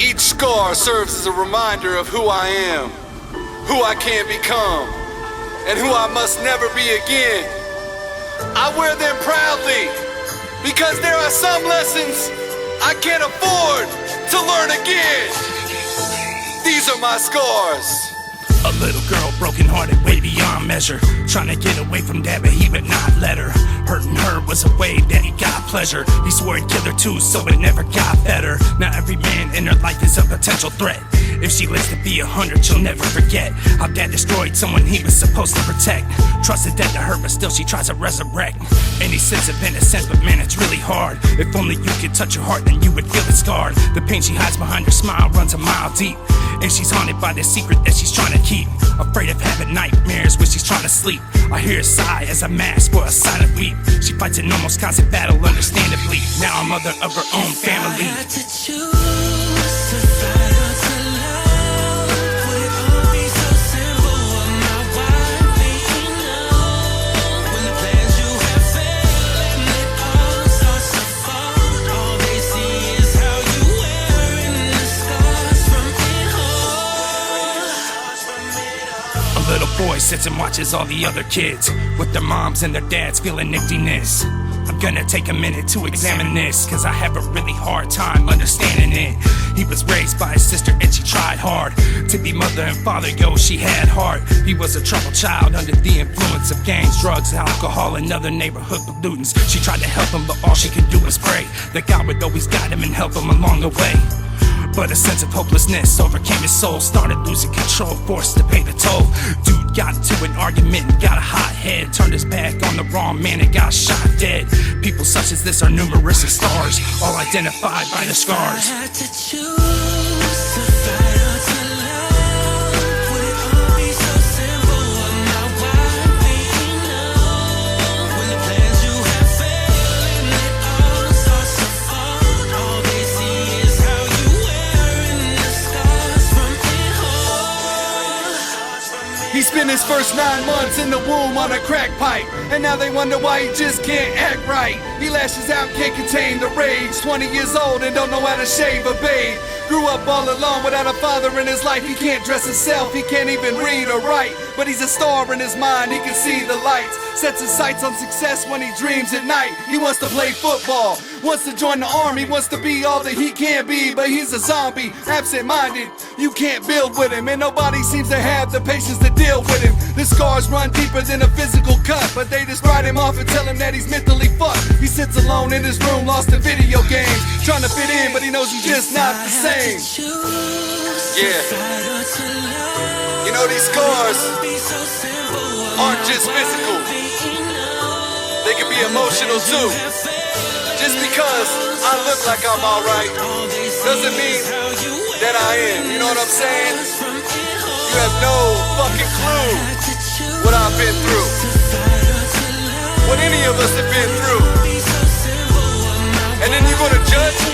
Each scar serves as a reminder of who I am, who I can become, and who I must never be again. I wear them proudly because there are some lessons I can't afford to learn again. These are my scars. A little girl, broken-hearted, way beyond measure, trying to get away from dad, but he would not let her. Hurting her was a way that he got pleasure. He swore he'd kill her too, so it never got better. Now every man in her life is a potential threat. If she lives to be 100, she'll never forget how dad destroyed someone he was supposed to protect. Trusted dead to her, but still she tries to resurrect any sense of innocence, but man, it's really hard. If only you could touch her heart, then you would feel it scarred. The pain she hides behind her smile runs a mile deep, and she's haunted by the secret that she's trying to keep. Afraid of having nightmares when she's trying to sleep. I hear a sigh as a mask for a silent weep. She fights an almost constant battle, understandably. Now a mother of her own family. If I had to choose to fight or to love, would it all be so simple? Would my wife be enough? When the plans you have failed and it all starts to fall, all they see is how you wearing the scars from it all. A little boy sits and watches all the other kids with their moms and their dads feeling emptiness. I'm gonna take a minute to examine this, cause I have a really hard time understanding it. He was raised by his sister and she tried hard to be mother and father, yo, she had heart. He was a troubled child under the influence of gangs, drugs, alcohol, and other neighborhood pollutants. She tried to help him, but all she could do was pray that God would always guide him and help him along the way. But a sense of hopelessness overcame his soul, started losing control, forced to pay the toll. Dude got into an argument and got a hot head, turned his back on the wrong man and got shot dead. People such as this are numerous as stars, all identified by the scars. If I had to choose to fight or to love, would it all be so simple? Would my wife be enough? When the plans you have failed and it all starts to fall, all they see is how you wearing the scars from it all. He spent his first 9 months in the womb on a crack pipe, and now they wonder why he just can't act right. He lashes out, can't contain the rage. 20 years old and don't know how to shave or bathe. Grew up all alone without a father in his life. He can't dress himself, he can't even read or write. But he's a star in his mind, he can see the lights. Sets his sights on success when he dreams at night. He wants to play football, wants to join the army, wants to be all that he can be. But he's a zombie, absent-minded. You can't build with him, and nobody seems to have the patience to deal with him. The scars run deeper than a physical cut, but they just write him off and tell him that he's mentally fucked. He sits alone in his room, lost in video games, trying to fit in, but he knows he's just not the same. Yeah. You know, these scars aren't just physical, they can be emotional too. Just because I look like I'm alright doesn't mean that I am, you know what I'm saying? You have no fucking clue what I've been through, what any of us have been through. And then you're gonna judge me